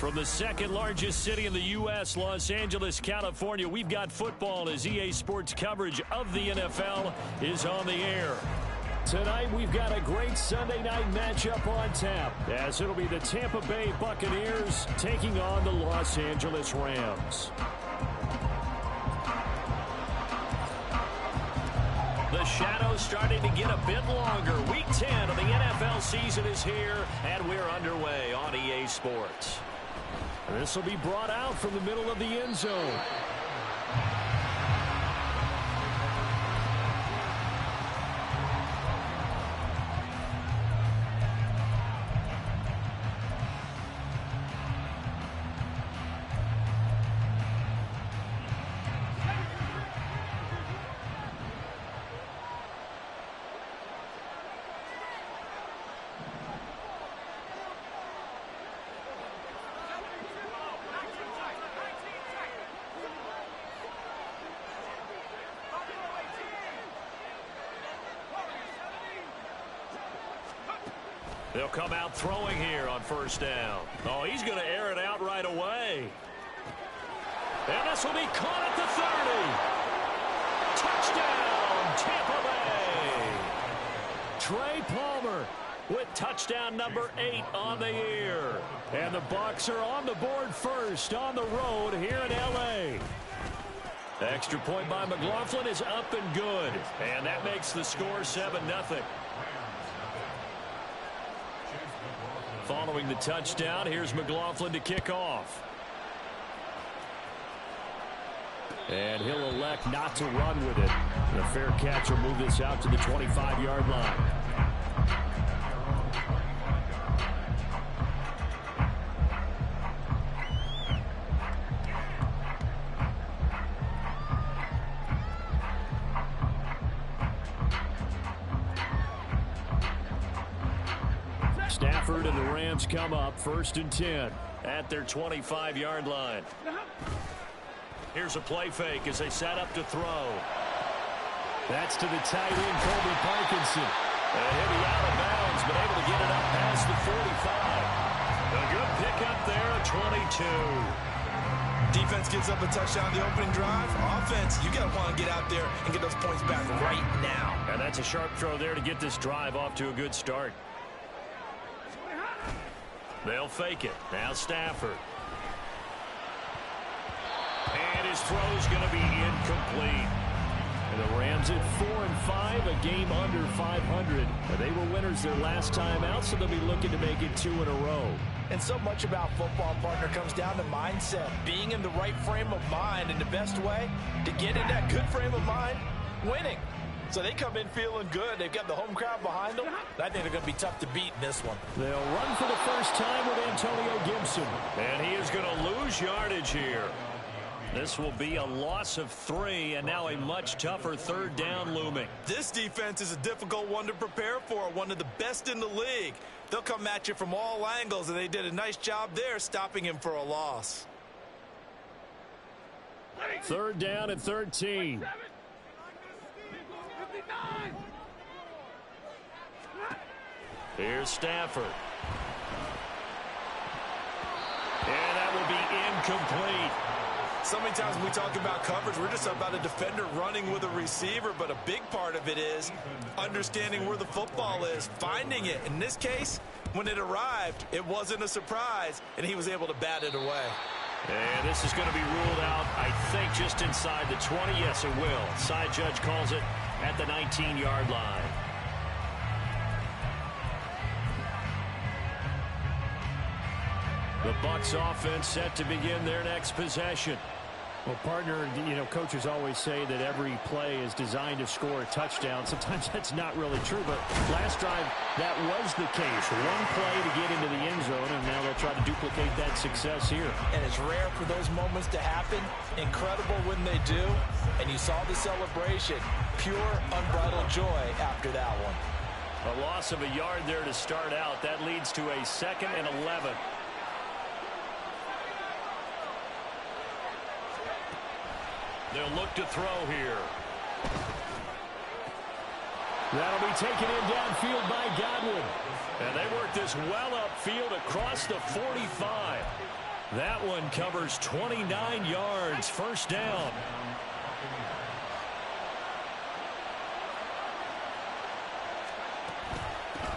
From the second largest city in the U.S., Los Angeles, California, we've got football as EA Sports coverage of the NFL is on the air. Tonight, we've got a great Sunday night matchup on tap, as it'll be the Tampa Bay Buccaneers taking on the Los Angeles Rams. The shadow's starting to get a bit longer. Week 10 of the NFL season is here, and we're underway on EA Sports. This will be brought out from the middle of the end zone. They'll come out throwing here on first down. Oh, he's going to air it out right away. And this will be caught at the 30. Touchdown, Tampa Bay. Trey Palmer with touchdown number 8 on the year. And the Bucs are on the board first on the road here in L.A. The extra point by McLaughlin is up and good. And that makes the score 7-0. Following the touchdown, here's McLaughlin to kick off. And he'll elect not to run with it. And a fair catch will move this out to the 25-yard line. Stafford and the Rams come up 1st and 10 at their 25-yard line. Here's a play fake as they set up to throw. That's to the tight end, Colby Parkinson. And he'll be out of bounds, but able to get it up past the 45. A good pickup there at 22. Defense gives up a touchdown the opening drive. Offense, you got to want to get out there and get those points back right now. And that's a sharp throw there to get this drive off to a good start. They'll fake it. Now Stafford. And his throw's going to be incomplete. And the Rams at 4-5, a game under 500. And they were winners their last time out, so they'll be looking to make it 2 in a row. And so much about football, partner, comes down to mindset. Being in the right frame of mind, and the best way to get in that good frame of mind, winning. So they come in feeling good. They've got the home crowd behind them. I think they're going to be tough to beat in this one. They'll run for the first time with Antonio Gibson. And he is going to lose yardage here. This will be a loss of 3, and now a much tougher 3rd down looming. This defense is a difficult one to prepare for, one of the best in the league. They'll come at you from all angles, and they did a nice job there stopping him for a loss. 3rd down and 13. Here's Stafford. And that will be incomplete. So many times when we talk about coverage, we're just about a defender running with a receiver, but a big part of it is understanding where the football is, finding it. In this case, when it arrived, it wasn't a surprise, and he was able to bat it away. And this is going to be ruled out, I think, just inside the 20. Yes, it will. Side judge calls it at the 19-yard line. The Bucs offense set to begin their next possession. Well, partner, you know, coaches always say that every play is designed to score a touchdown. Sometimes that's not really true, but last drive, that was the case. One play to get into the end zone, and now they'll try to duplicate that success here. And it's rare for those moments to happen. Incredible when they do. And you saw the celebration. Pure, unbridled joy after that one. A loss of a yard there to start out. That leads to a 2nd and 11. They'll look to throw here. That'll be taken in downfield by Godwin. And they work this well upfield across the 45. That one covers 29 yards, first down.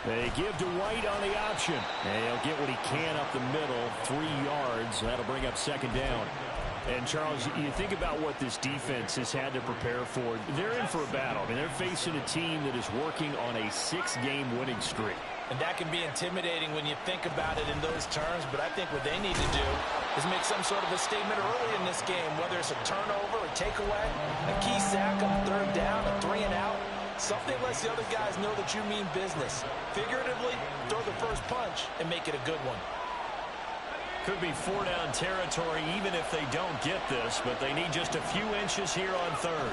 They give to White on the option. And he'll get what he can up the middle, 3 yards. That'll bring up second down. And, Charles, you think about what this defense has had to prepare for. They're in for a battle. I mean, they're facing a team that is working on a 6-game winning streak. And that can be intimidating when you think about it in those terms. But I think what they need to do is make some sort of a statement early in this game, whether it's a turnover, a takeaway, a key sack on third down, a 3-and-out. Something lets the other guys know that you mean business. Figuratively, throw the first punch and make it a good one. Could be 4-down territory even if they don't get this, but they need just a few inches here on third.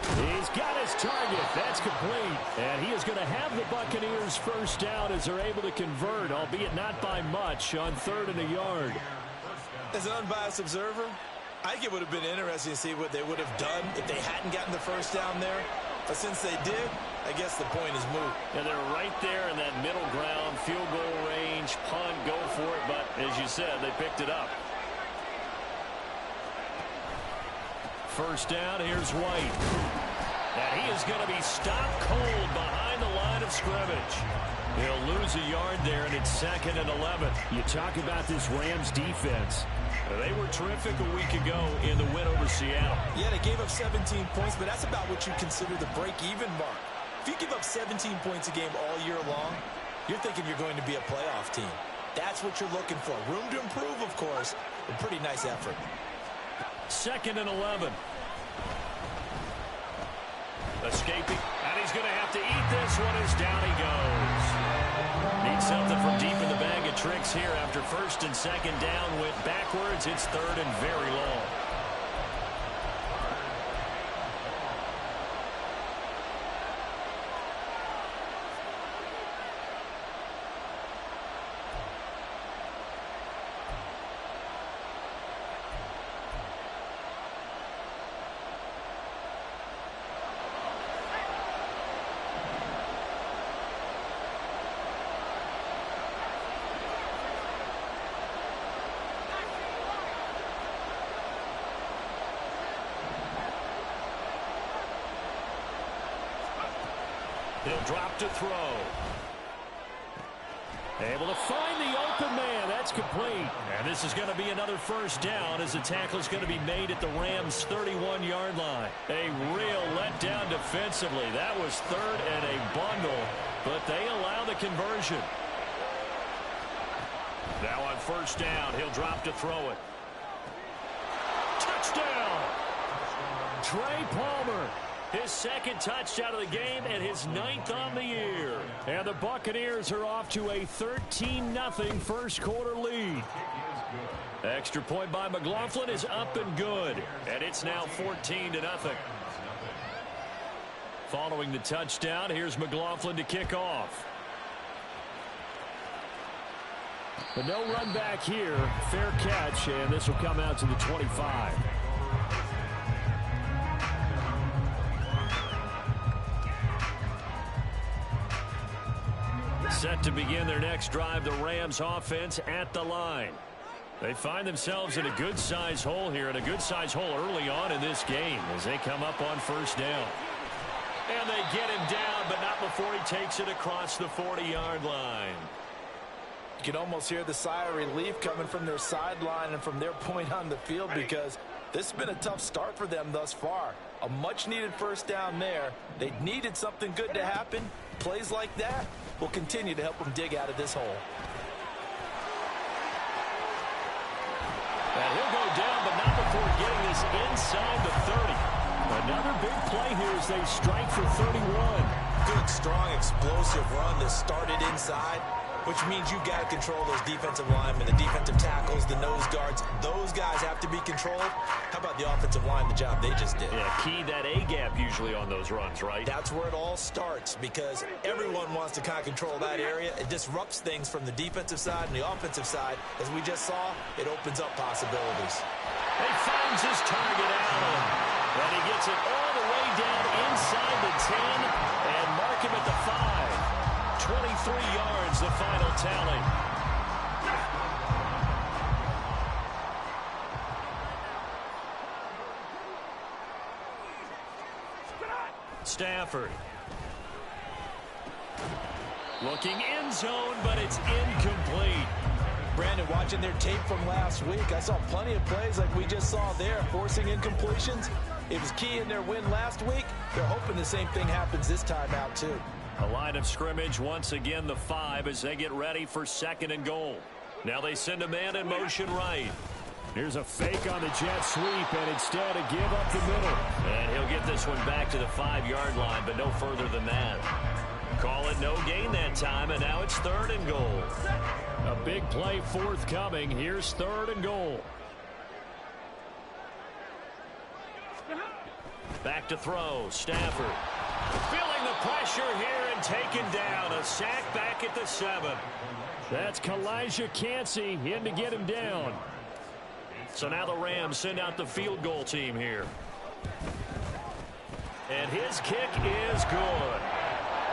He's got his target. That's complete. And he is going to have the Buccaneers first down as they're able to convert, albeit not by much, on 3rd and a yard. As an unbiased observer, I think it would have been interesting to see what they would have done if they hadn't gotten the first down there. But since they did, I guess the point is moot. And they're right there in that middle ground, field goal range, punt, go for it. But as you said, they picked it up. First down, here's White. And he is going to be stopped cold behind the line of scrimmage. He'll lose a yard there, and it's 2nd and 11. You talk about this Rams defense. They were terrific a week ago in the win over Seattle. Yeah, they gave up 17 points, but that's about what you consider the break-even mark. If you give up 17 points a game all year long, you're thinking you're going to be a playoff team. That's what you're looking for. Room to improve, of course, but pretty nice effort. 2nd and 11. Escaping, and he's going to have to eat this one as down he goes. Needs something from deep in the bag of tricks here after 1st and 2nd down. Went backwards. It's 3rd and very long. He'll drop to throw. Able to find the open man. That's complete. And this is going to be another first down as the tackle is going to be made at the Rams' 31-yard line. A real letdown defensively. That was 3rd and a bundle, but they allow the conversion. Now on first down, he'll drop to throw it. Touchdown! Trey Palmer. His 2nd touchdown of the game and his 9th on the year. And the Buccaneers are off to a 13-0 first quarter lead. Extra point by McLaughlin is up and good. And it's now 14-0. Following the touchdown, here's McLaughlin to kick off. But no run back here. Fair catch, and this will come out to the 25. Set to begin their next drive, the Rams offense at the line. They find themselves in a good-sized hole here, and a good-sized hole early on in this game as they come up on first down. And they get him down, but not before he takes it across the 40-yard line. You can almost hear the sigh of relief coming from their sideline and from their point on the field, because this has been a tough start for them thus far. A much-needed first down there. They needed something good to happen. Plays like that will continue to help them dig out of this hole. And he'll go down, but not before getting this inside the 30. Another big play here as they strike for 31. Good, strong, explosive run that started inside, which means you've got to control those defensive linemen, the defensive tackles, the nose guards. Those guys have to be controlled. How about the offensive line, the job they just did? Yeah, key that A-gap usually on those runs, right? That's where it all starts, because everyone wants to kind of control that area. It disrupts things from the defensive side and the offensive side. As we just saw, it opens up possibilities. He finds his target, Allen. And he gets it all the way down inside the 10 and mark him at the 5. 23 yards, the final tally. Stafford. Looking end zone, but it's incomplete. Brandon, watching their tape from last week, I saw plenty of plays like we just saw there, forcing incompletions. It was key in their win last week. They're hoping the same thing happens this time out, too. A line of scrimmage, once again the 5 as they get ready for 2nd and goal. Now they send a man in motion right. Here's a fake on the jet sweep, and instead a give up the middle. And he'll get this one back to the 5-yard line, but no further than that. Call it no gain that time, and now it's 3rd and goal. A big play forthcoming. Here's 3rd and goal. Back to throw. Stafford. Feeling the pressure here and taken down. A sack back at the 7. That's Kalijah Kancey in to get him down. So now the Rams send out the field goal team here. And his kick is good.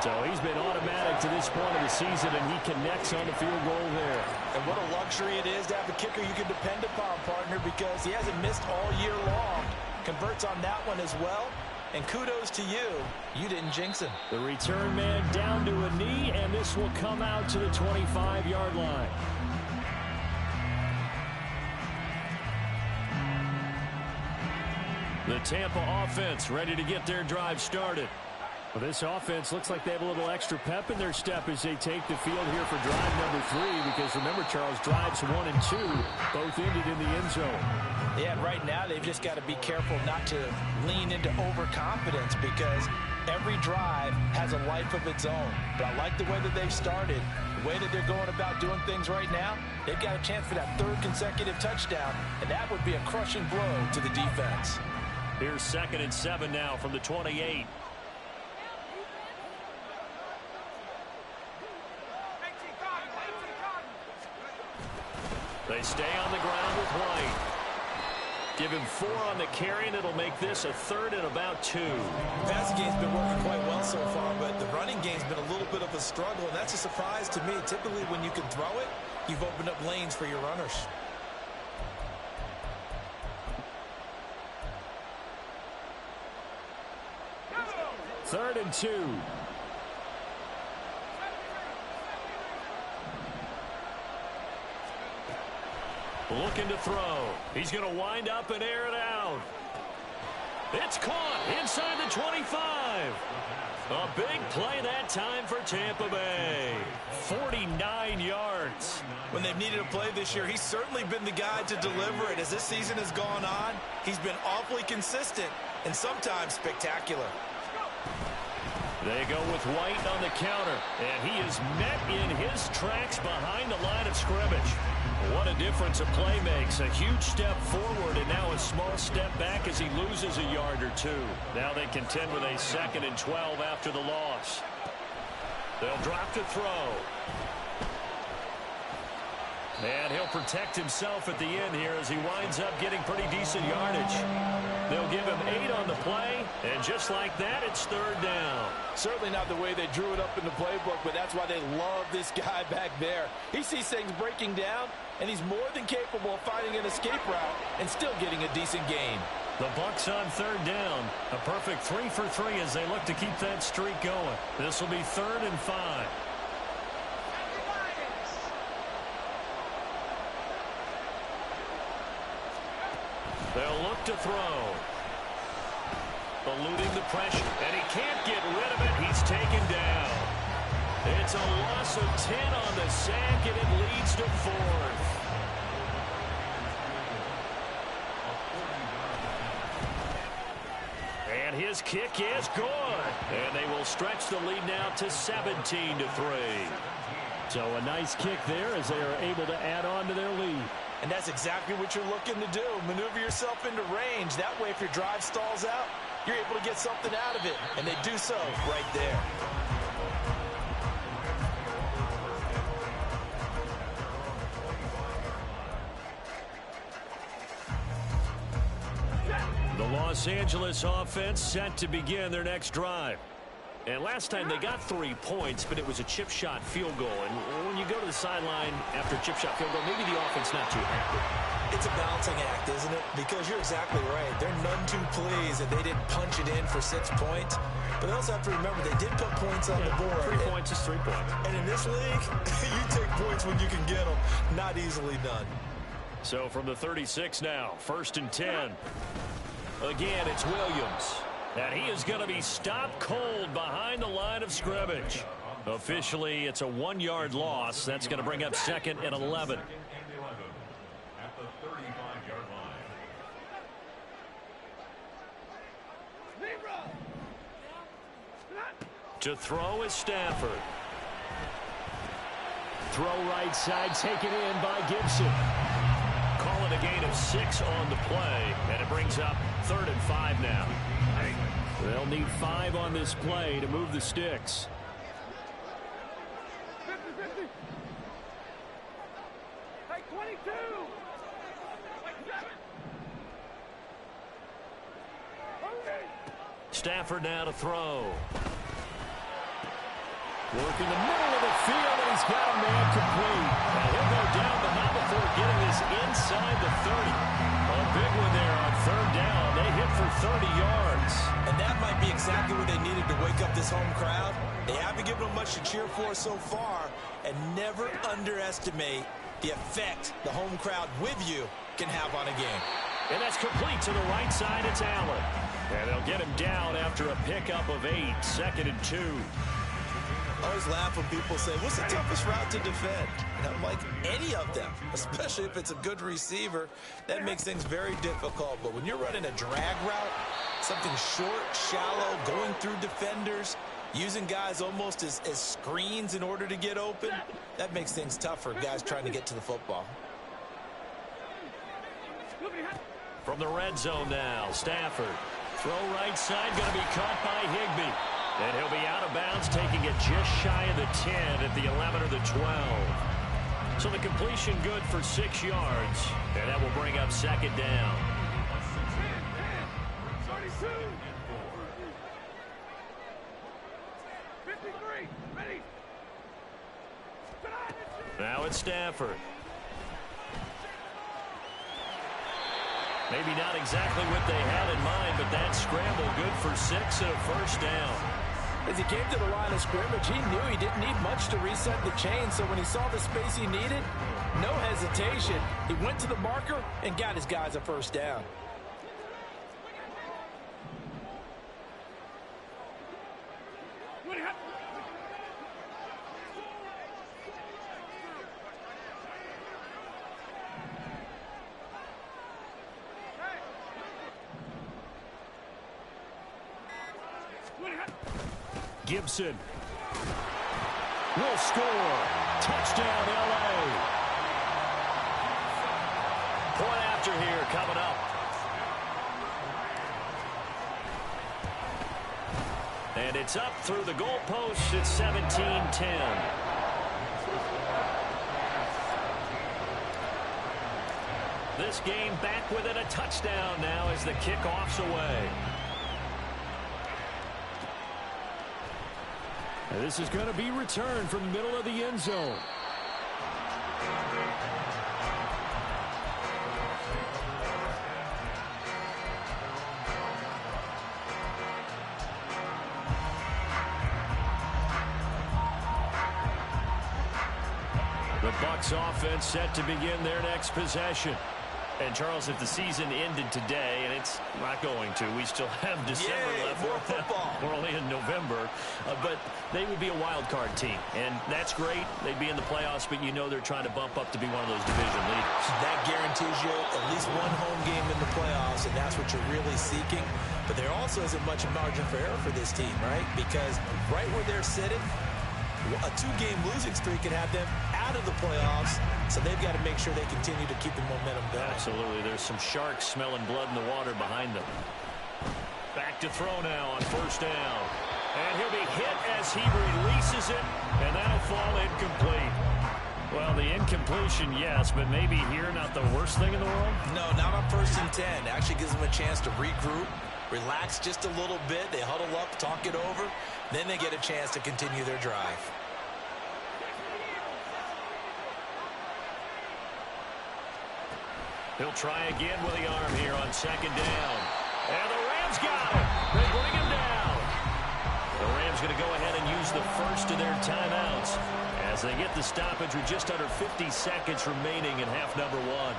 So he's been automatic to this point of the season, and he connects on the field goal there. And what a luxury it is to have a kicker you can depend upon, partner, because he hasn't missed all year long. Converts on that one as well. And kudos to you. You didn't jinx him. The return man down to a knee, and this will come out to the 25-yard line. The Tampa offense ready to get their drive started. Well, this offense looks like they have a little extra pep in their step as they take the field here for drive number 3, because remember, Charles, drives 1 and 2 both ended in the end zone. Yeah, right now they've just got to be careful not to lean into overconfidence, because every drive has a life of its own. But I like the way that they've started, the way that they're going about doing things right now. They've got a chance for that 3rd consecutive touchdown, and that would be a crushing blow to the defense. Here's 2nd and 7 now from the 28. They stay on the ground with White. Give him 4 on the carry, and it'll make this a 3rd and about 2. The passing game's been working quite well so far, but the running game's been a little bit of a struggle, and that's a surprise to me. Typically, when you can throw it, you've opened up lanes for your runners. Third and 2. Looking to throw. He's going to wind up and air it out. It's caught inside the 25. A big play that time for Tampa Bay. 49 yards. When they've needed a play this year, he's certainly been the guy to deliver it. As this season has gone on, he's been awfully consistent and sometimes spectacular. They go with White on the counter, and he is met in his tracks behind the line of scrimmage. What a difference a play makes. A huge step forward and now a small step back as he loses a yard or 2. Now they contend with a 2nd and 12 after the loss. They'll drop to throw. And he'll protect himself at the end here as he winds up getting pretty decent yardage. They'll give him 8 on the play, and just like that, it's 3rd down. Certainly not the way they drew it up in the playbook, but that's why they love this guy back there. He sees things breaking down, and he's more than capable of finding an escape route and still getting a decent gain. The Bucs on 3rd down. A perfect 3 for 3 as they look to keep that streak going. This will be 3rd and 5. They'll look to throw. Eluding the pressure, and he can't get rid of it. He's taken down. It's a loss of 10 on the sack, and it leads to 4th. And his kick is good. And they will stretch the lead now to 17-3. So a nice kick there as they are able to add on to their lead. And that's exactly what you're looking to do. Maneuver yourself into range. That way, if your drive stalls out, you're able to get something out of it. And they do so right there. The Los Angeles offense set to begin their next drive. And last time they got 3 points, but it was a chip shot field goal. And when you go to the sideline after a chip shot field goal, maybe the offense not too happy. It's a balancing act, isn't it? Because you're exactly right. They're none too pleased that they didn't punch it in for 6 points. But they also have to remember they did put points on the board. 3 points is 3 points. And in this league, you take points when you can get them. Not easily done. So from the 36 now, 1st and 10. Again, it's Williams. And he is going to be stopped cold behind the line of scrimmage. Officially, it's a 1-yard loss. That's going to bring up 2nd and 11. To throw is Stafford. Throw right side, taken in by Gibson. Call it a gain of 6 on the play, and it brings up 3rd and 5 now. They'll need 5 on this play to move the sticks. 50-50. Take 22. Take 7. Stafford now to throw. Working the middle of the field, and he's got a man complete. And he'll go down, but not before getting this inside the 30. A big one there on 3rd down. They hit for 30 yards. And that might be exactly what they needed to wake up this home crowd. They haven't given them much to cheer for so far. And never underestimate the effect the home crowd with you can have on a game. And that's complete to the right side. It's Allen. And they'll get him down after a pickup of 8. 2nd and 2. I always laugh when people say, what's the toughest route to defend? And I'm like, any of them, especially if it's a good receiver, that makes things very difficult. But when you're running a drag route, something short, shallow, going through defenders, using guys almost as screens in order to get open, that makes things tough for guys trying to get to the football. From the red zone now, Stafford. Throw right side, going to be caught by Higbee. And he'll be out of bounds, taking it just shy of the 10 at the 11 or the 12. So the completion good for 6 yards, and that will bring up 2nd down. 32. 53. Ready. Now it's Stafford. Maybe not exactly what they had in mind, but that scramble good for 6 and a 1st down. As he came to the line of scrimmage, he knew he didn't need much to reset the chain, so when he saw the space he needed, no hesitation. He went to the marker and got his guys a 1st down. Gibson will score. Touchdown, L.A. Point after here coming up. And it's up through the goalpost. It's 17-10. This game back within a touchdown now as the kickoff's away. And this is going to be returned from the middle of the end zone. The Bucs offense set to begin their next possession. And, Charles, if the season ended today, and it's not going to, we still have December left. More football. We're only in November. But they would be a wild card team. And that's great. They'd be in the playoffs, but you know they're trying to bump up to be one of those division leaders. That guarantees you at least one home game in the playoffs, and that's what you're really seeking. But there also isn't much margin for error for this team, right? Because right where they're sitting, a 2-game losing streak can have them out of the playoffs, so they've got to make sure they continue to keep the momentum going. Absolutely. There's some sharks smelling blood in the water behind them. Back to throw now on 1st down. And he'll be hit as he releases it, and that'll fall incomplete. Well, the incompletion, yes, but maybe here not the worst thing in the world? No, not on 1st and 10. Actually gives them a chance to regroup, relax just a little bit. They huddle up, talk it over. Then they get a chance to continue their drive. He'll try again with the arm here on second down. And the Rams got him. They bring him down. The Rams going to go ahead and use the first of their timeouts as they get the stoppage with just under 50 seconds remaining in half number one.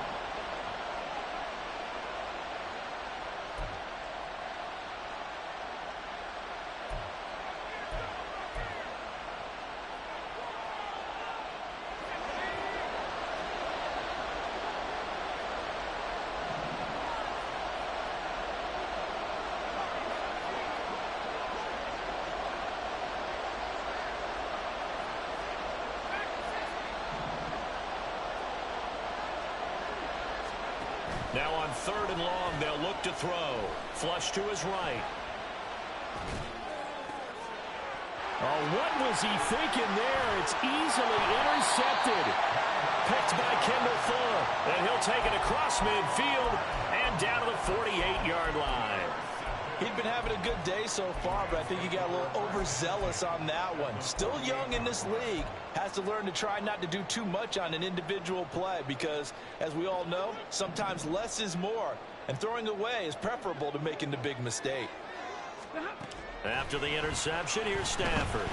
Now on third and long, they'll look to throw. Flush to his right. Oh, what was he thinking there? It's easily intercepted. Picked by Kendall Fuller. And he'll take it across midfield and down to the 48-yard line. He'd been having a good day so far, but I think he got a little overzealous on that one. Still young in this league. Has to learn to try not to do too much on an individual play because, as we all know, sometimes less is more. And throwing away is preferable to making the big mistake. After the interception, here's Stafford.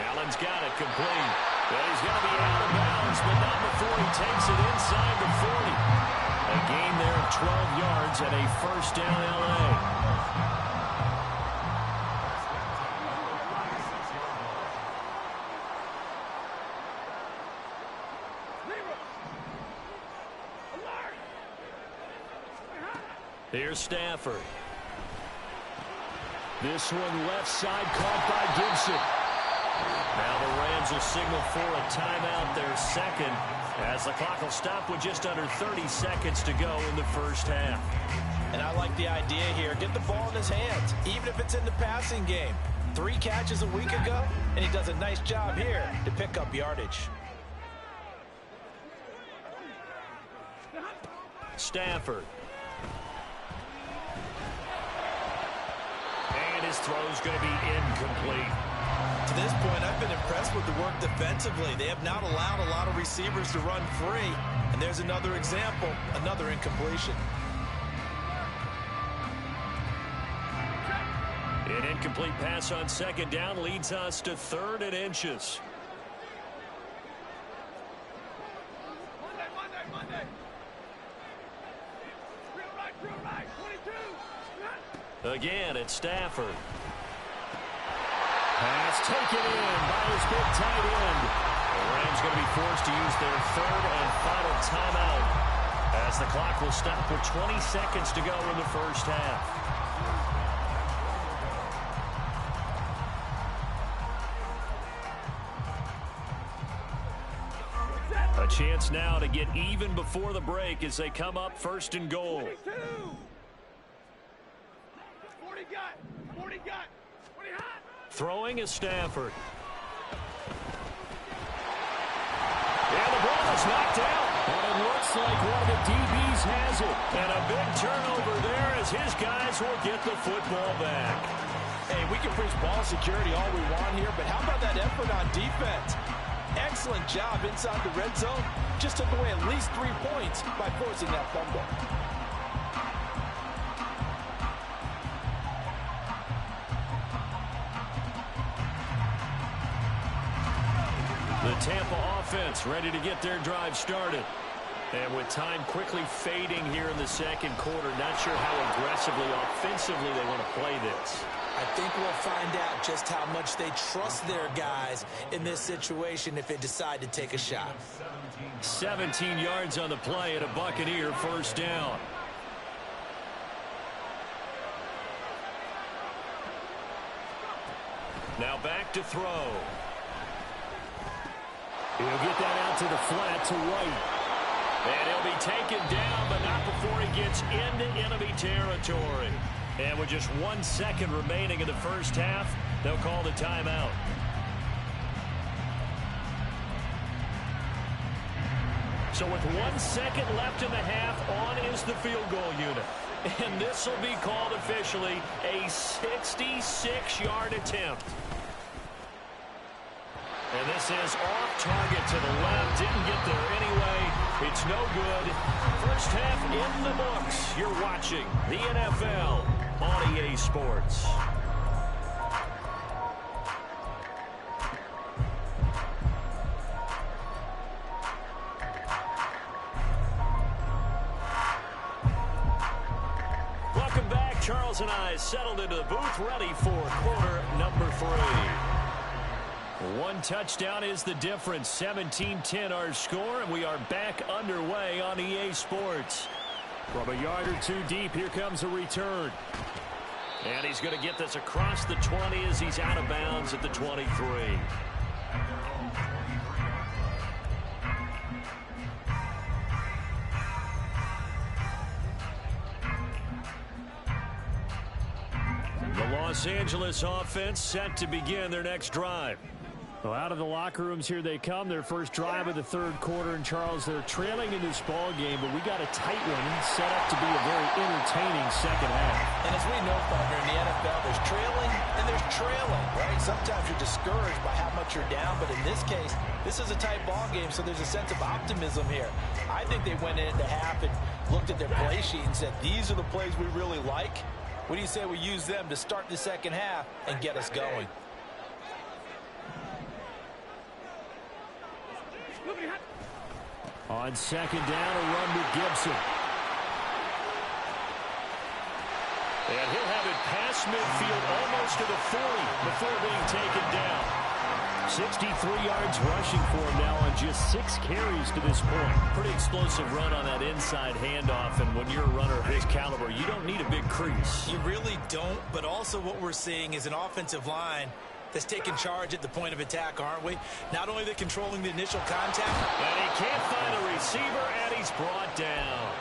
Allen's got it complete. But he's going to be out of bounds, but not before he takes it inside the 40. A gain there of 12 yards and a first down L.A. Here's Stafford. This one left side caught by Gibson. Now the Rams will signal for a timeout, their second, as the clock will stop with just under 30 seconds to go in the first half. And I like the idea here. Get the ball in his hands, even if it's in the passing game. 3 catches a week ago, and he does a nice job here to pick up yardage. Stafford. And his throw's going to be incomplete. To this point, I've been impressed with the work defensively. They have not allowed a lot of receivers to run free. And there's another example, another incompletion. An incomplete pass on second down leads us to 3rd and inches. Monday. Real right, 22. Again, it's Stafford. Pass taken in by his big tight end. The Rams going to be forced to use their 3rd and final timeout as the clock will stop with 20 seconds to go in the first half. A chance now to get even before the break as they come up 1st and goal. 22. 40 got. 20 hot. Throwing is Stafford. And the ball is knocked out. And it looks like one of the DBs has it. And a big turnover there as his guys will get the football back. Hey, we can preach ball security all we want here, but how about that effort on defense? Excellent job inside the red zone. Just took away at least 3 points by forcing that fumble. The Tampa offense ready to get their drive started. And with time quickly fading here in the second quarter, not sure how aggressively, offensively they want to play this. I think we'll find out just how much they trust their guys in this situation if they decide to take a shot. 17 yards on the play and a Buccaneer first down. Now back to throw. He'll get that out to the flat to White. And he'll be taken down, but not before he gets into enemy territory. And with just 1 second remaining in the first half, they'll call the timeout. So with 1 second left in the half, on is the field goal unit. And this will be called officially a 66-yard attempt. And this is off target to the left. Didn't get there anyway. It's no good. First half in the books. You're watching the NFL on EA Sports. Welcome back. Charles and I settled into the booth, ready for quarter number 3. One touchdown is the difference. 17-10 our score, and we are back underway on EA Sports. From a yard or two deep, here comes a return. And he's going to get this across the 20 as he's out of bounds at the 23. The Los Angeles offense set to begin their next drive. Well, out of the locker rooms, here they come. Their first drive of the third quarter. And, Charles, they're trailing in this ball game, but we got a tight one set up to be a very entertaining second half. And as we know, partner, in the NFL, there's trailing and there's trailing, right? Sometimes you're discouraged by how much you're down, but in this case, this is a tight ball game, so there's a sense of optimism here. I think they went into half and looked at their play sheet and said, these are the plays we really like. What do you say we use them to start the second half and get us going? On second down, a run with Gibson. And he'll have it past midfield almost to the 40 before being taken down. 63 yards rushing for him now on just 6 carries to this point. Pretty explosive run on that inside handoff, and when you're a runner of his caliber, you don't need a big crease. You really don't, but also what we're seeing is an offensive line that's taking charge at the point of attack, aren't we? Not only they're controlling the initial contact. And he can't find a receiver, and he's brought down.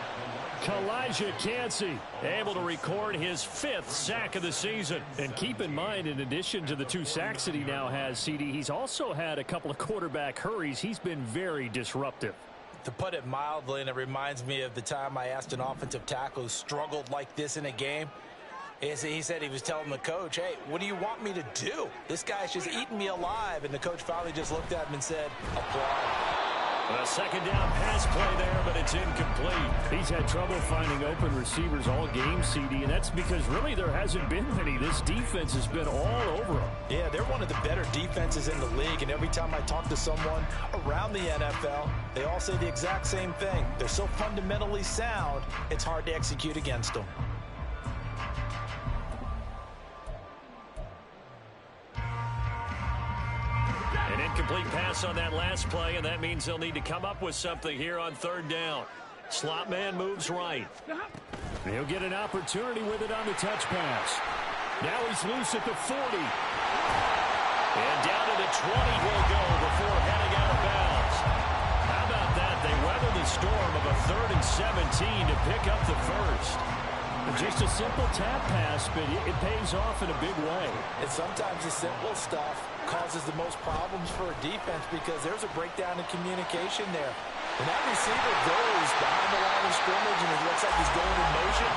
Kalijah Kancey able to record his 5th sack of the season. And keep in mind, in addition to the 2 sacks that he now has, CD, he's also had a couple of quarterback hurries. He's been very disruptive. To put it mildly, and it reminds me of the time I asked an offensive tackle who struggled like this in a game. He said he was telling the coach, hey, what do you want me to do? This guy's just eating me alive. And the coach finally just looked at him and said, applaud. A second down pass play there, but it's incomplete. He's had trouble finding open receivers all game, CD, and that's because really there hasn't been many. This defense has been all over them. Yeah, they're one of the better defenses in the league, and every time I talk to someone around the NFL, they all say the exact same thing. They're so fundamentally sound, it's hard to execute against them. An incomplete pass on that last play, and that means they'll need to come up with something here on third down. Slot man moves right. He'll get an opportunity with it on the touch pass. Now he's loose at the 40. And down to the 20 he'll go before heading out of bounds. How about that? They weather the storm of a 3rd and 17 to pick up the first. Just a simple tap pass, but it pays off in a big way. And sometimes the simple stuff causes the most problems for a defense because there's a breakdown in communication there. When that receiver goes behind the line of scrimmage and it looks like he's going in motion,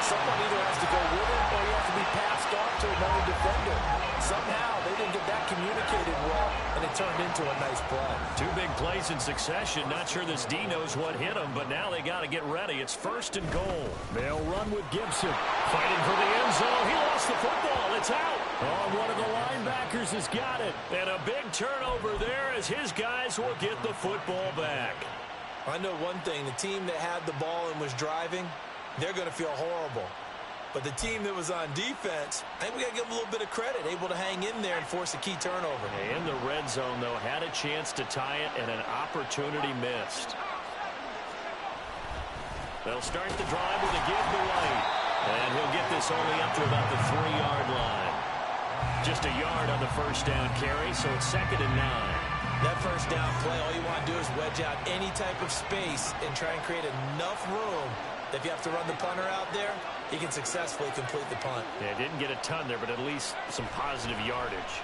someone either has to go with him or he has to be passed off to another defender. Somehow they didn't get that communicated well, and it turned into a nice play. 2 big plays in succession. Not sure this D knows what hit him, but now they got to get ready. It's 1st and goal. They'll run with Gibson. Fighting for the end zone. He lost the football. It's out. Oh, one of the linebackers has got it. And a big turnover there as his guys will get the football back. I know one thing. The team that had the ball and was driving, they're going to feel horrible. But the team that was on defense, I think we got to give them a little bit of credit, able to hang in there and force a key turnover. In the red zone, though, had a chance to tie it and an opportunity missed. They'll start the drive with a give to White. And he'll get this only up to about the 3-yard line. Just a yard on the first down carry, so it's 2nd and 9. That first down play, all you want to do is wedge out any type of space and try and create enough room that if you have to run the punter out there, he can successfully complete the punt. Yeah, didn't get a ton there, but at least some positive yardage.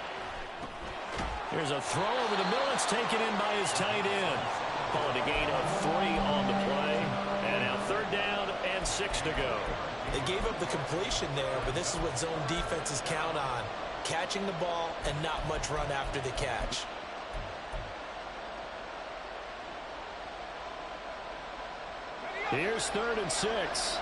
Here's a throw over the middle. It's taken in by his tight end. Followed a gain of 3 on the play. And now 3rd down and 6 to go. They gave up the completion there, but this is what zone defenses count on. Catching the ball and not much run after the catch. Here's 3rd and 6.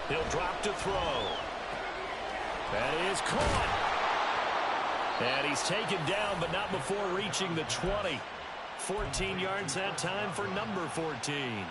He'll drop to throw. That is caught. And he's taken down, but not before reaching the 20. 14 yards that time for number 14.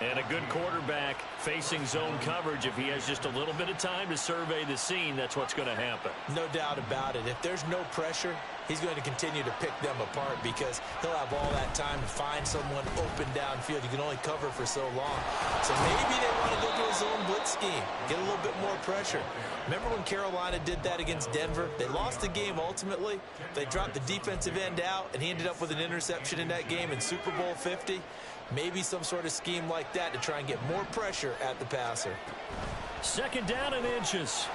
And a good quarterback facing zone coverage. If he has just a little bit of time to survey the scene, that's what's going to happen. No doubt about it. If there's no pressure, he's going to continue to pick them apart because he'll have all that time to find someone open downfield. You can only cover for so long. So maybe they want to go to a zone blitz scheme, get a little bit more pressure. Remember when Carolina did that against Denver? They lost the game ultimately. They dropped the defensive end out, and he ended up with an interception in that game in Super Bowl 50. Maybe some sort of scheme like that to try and get more pressure at the passer. 2nd down and inches.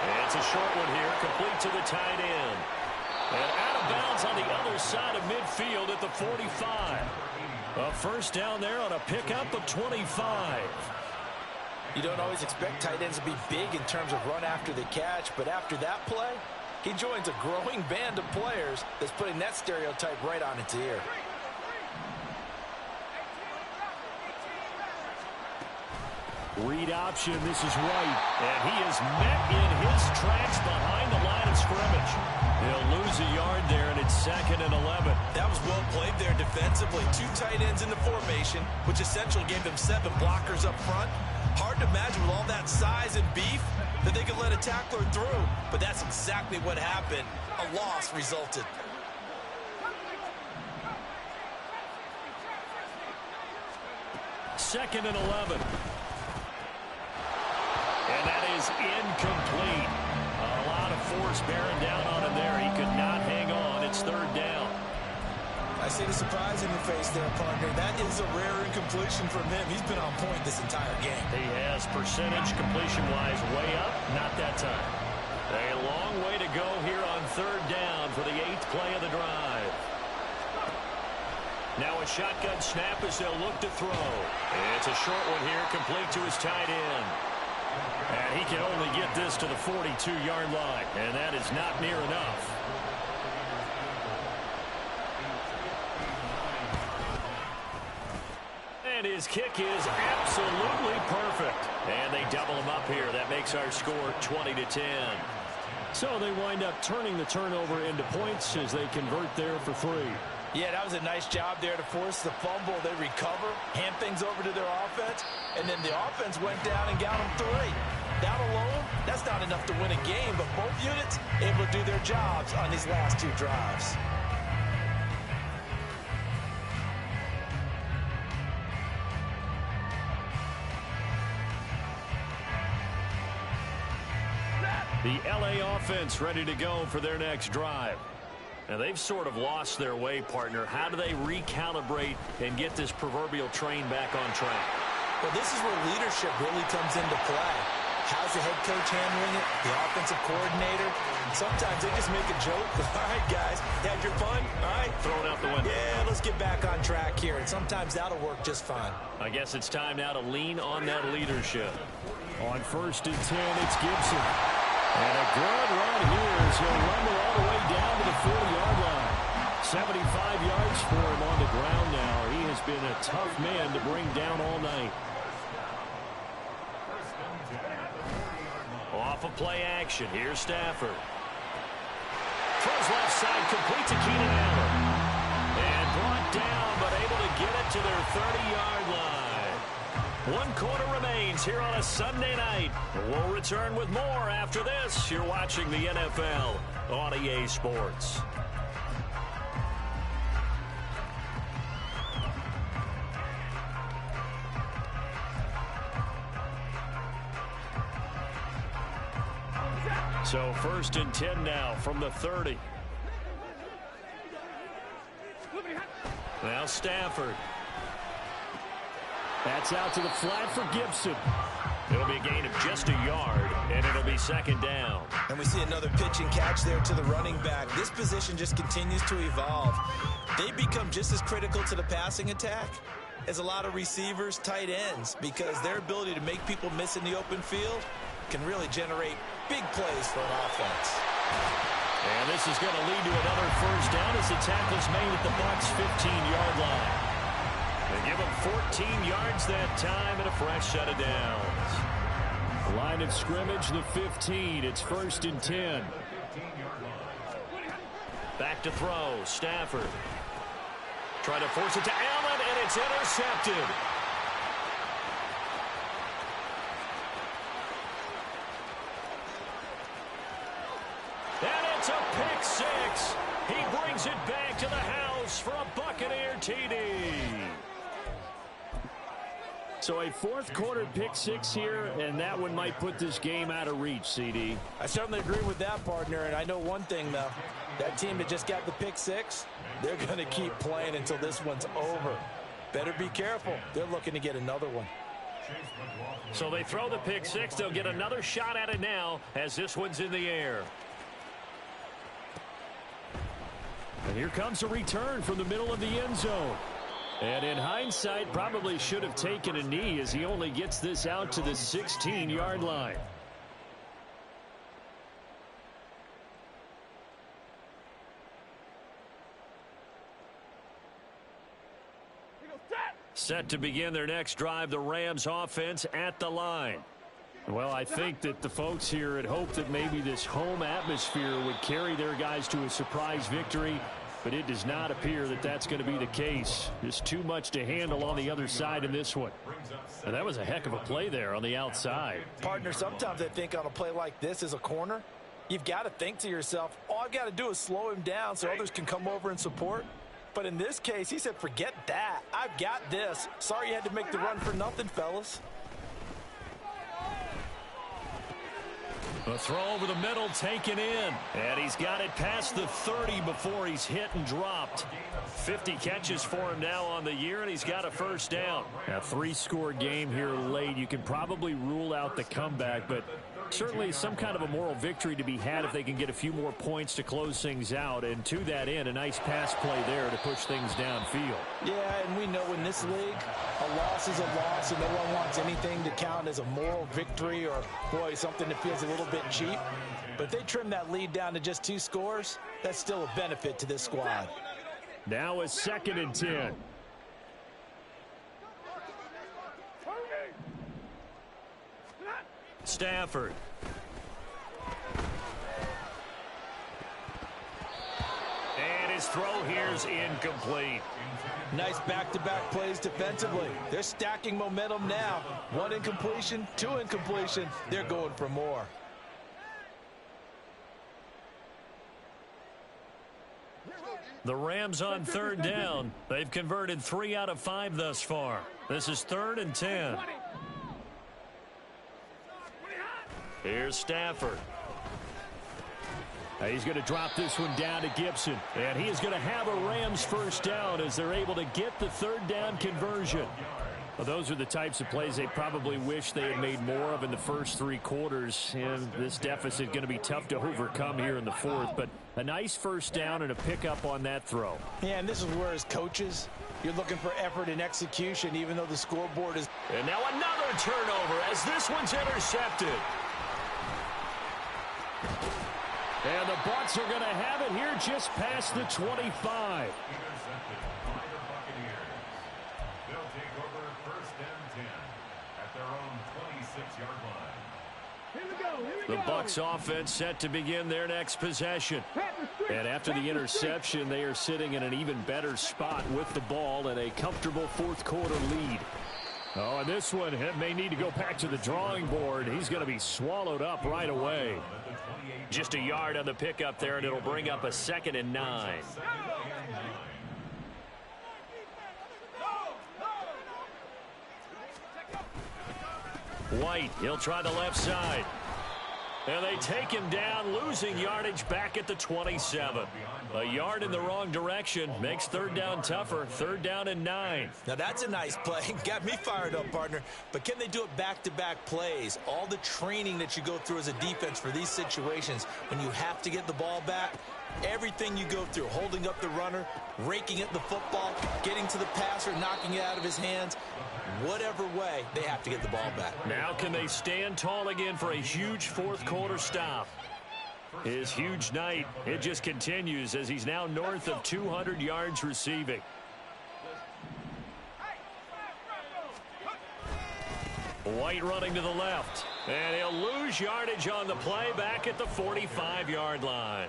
And it's a short one here, complete to the tight end. And out of bounds on the other side of midfield at the 45. A 1st down there on a pickup of 25. You don't always expect tight ends to be big in terms of run after the catch, but after that play, he joins a growing band of players that's putting that stereotype right on its ear. Read option, this is White, and he is met in his tracks behind the line of scrimmage. He'll lose a yard there, and it's 2nd and 11. That was well played there defensively. 2 tight ends in the formation, which essentially gave them 7 blockers up front. Hard to imagine with all that size and beef that they could let a tackler through, but that's exactly what happened. A loss resulted. Second and 11. And that is incomplete. A lot of force bearing down on him there. He could not hang on. It's 3rd down. I see the surprise in your face there, partner. That is a rare incompletion from him. He's been on point this entire game. He has percentage completion-wise way up. Not that time. A long way to go here on 3rd down for the 8th play of the drive. Now a shotgun snap as they'll look to throw. It's a short one here, complete to his tight end. And he can only get this to the 42-yard line, and that is not near enough. And his kick is absolutely perfect. And they double him up here. That makes our score 20-10. So they wind up turning the turnover into points as they convert there for 3. Yeah, that was a nice job there to force the fumble. They recover, hand things over to their offense, and then the offense went down and got them 3. That alone, that's not enough to win a game, but both units able to do their jobs on these last 2 drives. The LA offense ready to go for their next drive. Now, they've sort of lost their way, partner. How do they recalibrate and get this proverbial train back on track? Well, this is where leadership really comes into play. How's the head coach handling it? The offensive coordinator? Sometimes they just make a joke. All right, guys, you had your fun? All right. Throw it out the window. Yeah, let's get back on track here. And sometimes that'll work just fine. I guess it's time now to lean on that leadership. On 1st and 10, it's Gibson. And a good run here as he'll rumble all the way down to the 40-yard line. 75 yards for him on the ground now. He has been a tough man to bring down all night. Off of play action. Here's Stafford. Throws left side, complete to Keenan Allen. And brought down, but able to get it to their 30-yard line. 1 quarter remains here on a Sunday night. We'll return with more after this. You're watching the NFL on EA Sports. So 1st and 10 now from the 30. Now Stafford. That's out to the flat for Gibson. It'll be a gain of just a yard, and it'll be 2nd down. And we see another pitch and catch there to the running back. This position just continues to evolve. They become just as critical to the passing attack as a lot of receivers, tight ends, because their ability to make people miss in the open field can really generate big plays for an offense. And this is going to lead to another first down as the tackle's made at the Bucs' 15-yard line. They give them 14 yards that time and a fresh set of downs. Line of scrimmage, the 15. It's 1st and 10. Back to throw. Stafford. Trying to force it to Allen, and it's intercepted. And it's a pick six. He brings it back to the house for a Buccaneer TD. So a fourth-quarter pick six here, and that one might put this game out of reach, CD. I certainly agree with that, partner, and I know one thing, though. That team that just got the pick six, they're going to keep playing until this one's over. Better be careful. They're looking to get another one. So they throw the pick six. They'll get another shot at it now as this one's in the air. And here comes a return from the middle of the end zone. And in hindsight, probably should have taken a knee as he only gets this out to the 16-yard line. Set to begin their next drive, the Rams offense at the line. Well, I think that the folks here had hoped that maybe this home atmosphere would carry their guys to a surprise victory, but it does not appear that that's going to be the case. Just too much to handle on the other side in this one. And that was a heck of a play there on the outside. Partner, sometimes I think on a play like this as a corner, you've got to think to yourself, all I've got to do is slow him down so others can come over and support. But in this case, he said, forget that. I've got this. Sorry you had to make the run for nothing, fellas. A throw over the middle taken in. And he's got it past the 30 before he's hit and dropped. 50 catches for him now on the year, and he's got a first down. A 3-score game here late. You can probably rule out the comeback, but certainly some kind of a moral victory to be had if they can get a few more points to close things out. And to that end, a nice pass play there to push things downfield. Yeah, and we know in this league, a loss is a loss, and no one wants anything to count as a moral victory or, boy, something that feels a little bit cheap. But if they trim that lead down to just 2 scores, that's still a benefit to this squad. Now a 2nd and 10. Stafford. And his throw here's incomplete. Nice back-to-back plays defensively. They're stacking momentum now. 1 incompletion, 2 incompletion. They're going for more. The Rams on 3rd down. They've converted 3 out of 5 thus far. This is 3rd and 10. Here's Stafford. He's going to drop this one down to Gibson. And he is going to have a Rams first down as they're able to get the 3rd down conversion. Well, those are the types of plays they probably wish they had made more of in the first 3 quarters. And this deficit going to be tough to overcome here in the 4th. But a nice first down and a pickup on that throw. Yeah, and this is where as coaches, you're looking for effort and execution, even though the scoreboard is... And now another turnover as this one's intercepted. And the Bucs are going to have it here just past the 25. The Bucs offense set to begin their next possession. And after the interception, they are sitting in an even better spot with the ball and a comfortable 4th quarter lead. Oh, and this one may need to go back to the drawing board. He's going to be swallowed up right away. Just a yard on the pickup there, and it'll bring up a 2nd and 9. White, he'll try the left side. And they take him down, losing yardage back at the 27. A yard in the wrong direction makes 3rd down tougher. 3rd down and 9. Now that's a nice play. Got me fired up, partner. But can they do it back-to-back plays? All the training that you go through as a defense for these situations, when you have to get the ball back, everything you go through, holding up the runner, raking at the football, getting to the passer, knocking it out of his hands, whatever way, they have to get the ball back. Now can they stand tall again for a huge 4th quarter stop? His huge night, it just continues as he's now north of 200 yards receiving. White running to the left. And he'll lose yardage on the play back at the 45-yard line.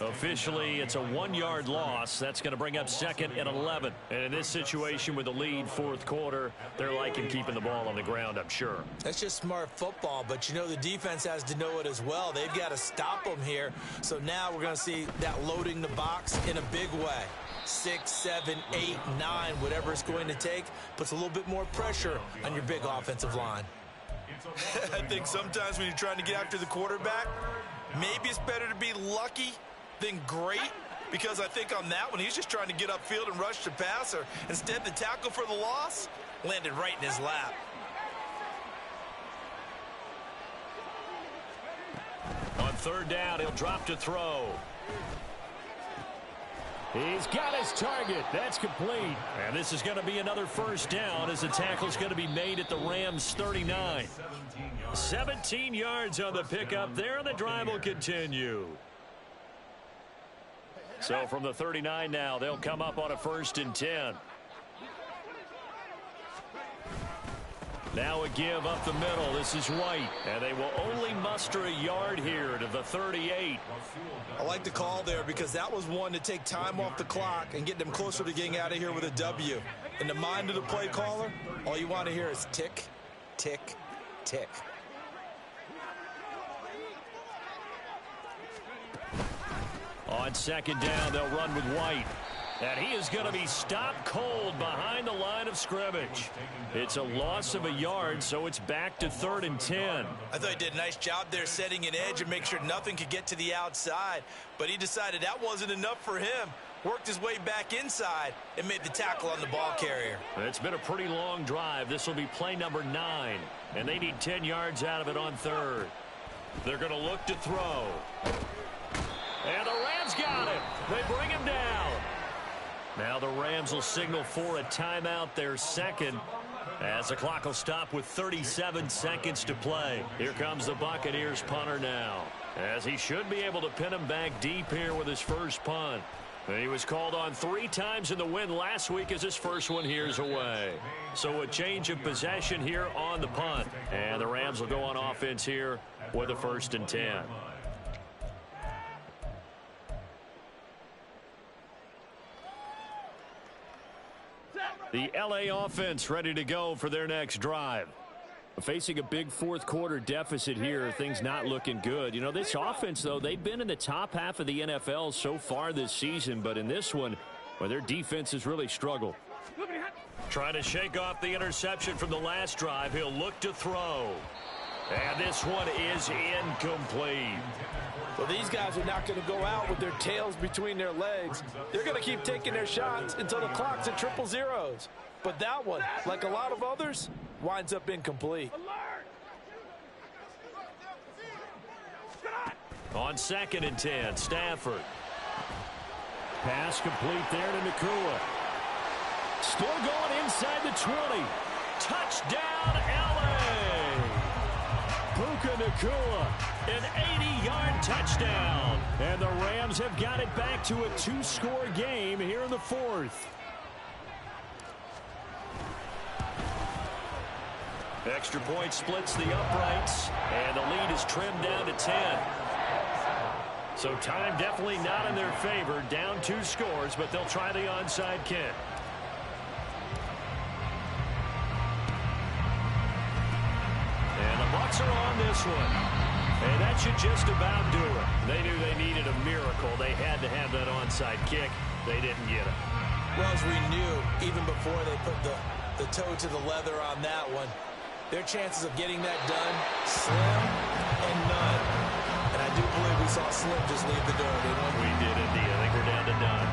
Officially, it's a 1-yard loss. That's going to bring up 2nd and 11. And in this situation with the lead fourth quarter, they're liking keeping the ball on the ground, I'm sure. That's just smart football, but you know the defense has to know it as well. They've got to stop them here. So now we're going to see that loading the box in a big way. 6, 7, 8, 9, whatever it's going to take, puts a little bit more pressure on your big offensive line. I think sometimes when you're trying to get after the quarterback, maybe it's better to be lucky than great, because I think on that one, he's just trying to get upfield and rush the passer. Instead, the tackle for the loss landed right in his lap. On 3rd down, he'll drop to throw. He's got his target. That's complete. And this is going to be another 1st down as the tackle's going to be made at the Rams' 39. 17 yards on the pickup there, and the drive will continue. So from the 39 now, they'll come up on a 1st and 10. Now a give up the middle. This is White. And they will only muster a yard here to the 38. I like the call there because that was one to take time off the clock and get them closer to getting out of here with a W. In the mind of the play caller, all you want to hear is tick, tick, tick. On 2nd down, they'll run with White. And he is going to be stopped cold behind the line of scrimmage. It's a loss of a yard, so it's back to 3rd and 10. I thought he did a nice job there setting an edge and make sure nothing could get to the outside. But he decided that wasn't enough for him. Worked his way back inside and made the tackle on the ball carrier. It's been a pretty long drive. This will be play number 9. And they need 10 yards out of it on 3rd. They're going to look to throw. And the Rams got him. They bring him down. Now the Rams will signal for a timeout, their 2nd, as the clock will stop with 37 seconds to play. Here comes the Buccaneers punter now, as he should be able to pin him back deep here with his first punt. He was called on 3 times in the win last week as his first one here's away. So a change of possession here on the punt. And the Rams will go on offense here with a 1st and 10. The LA offense ready to go for their next drive. Facing a big fourth quarter deficit here, things not looking good. You know, this offense, though, they've been in the top half of the NFL so far this season, but in this one, well, their defense has really struggled. Trying to shake off the interception from the last drive. He'll look to throw. And this one is incomplete. Well, these guys are not going to go out with their tails between their legs. They're going to keep taking their shots until the clock's at 000. But that one, like a lot of others, winds up incomplete. On 2nd and 10, Stafford. Pass complete there to Nakua. Still going inside the 20. Touchdown, LA! Puka Nakua, an 80-yard touchdown. And the Rams have got it back to a 2-score game here in the 4th. Extra point splits the uprights, and the lead is trimmed down to 10. So time definitely not in their favor. Down 2 scores, but they'll try the onside kick. And the Bucs are on this one. And that should just about do it. They knew they needed a miracle. They had to have that onside kick. They didn't get it. Well, as we knew, even before they put the toe to the leather on that one, their chances of getting that done, slim and none. And I do believe we saw Slim just leave the door, didn't we? We did indeed. I think we're down to none.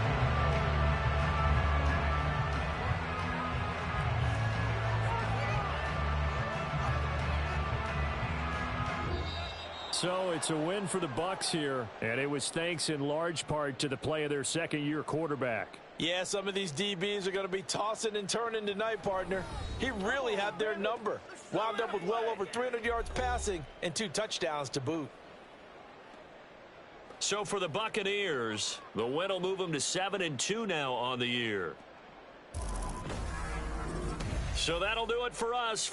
So it's a win for the Bucs here, and it was thanks in large part to the play of their second-year quarterback. Yeah, some of these DBs are going to be tossing and turning tonight, partner. He really had their number. Wound up with well over 300 yards passing and 2 touchdowns to boot. So for the Buccaneers, the win will move them to 7-2 now on the year. So that'll do it for us.